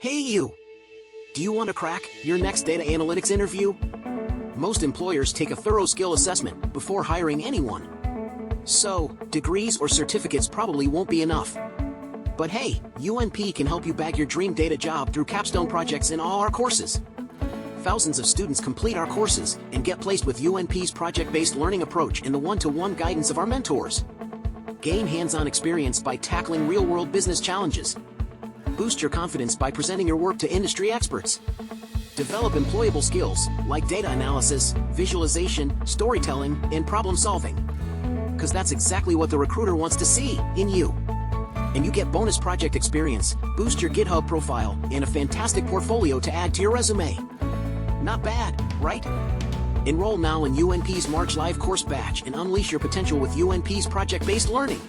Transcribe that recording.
Hey you! Do you want to crack your next data analytics interview? Most employers take a thorough skill assessment before hiring anyone. So, degrees or certificates probably won't be enough. But hey, UNP can help you bag your dream data job through capstone projects in all our courses. Thousands of students complete our courses and get placed with UNP's project-based learning approach and the one-to-one guidance of our mentors. Gain hands-on experience by tackling real-world business challenges. Boost your confidence by presenting your work to industry experts. Develop employable skills like data analysis, visualization, storytelling, and problem solving. Because that's exactly what the recruiter wants to see in you. And you get bonus project experience, boost your GitHub profile, and a fantastic portfolio to add to your resume. Not bad, right? Enroll now in UNP's March Live course batch and unleash your potential with UNP's project-based learning.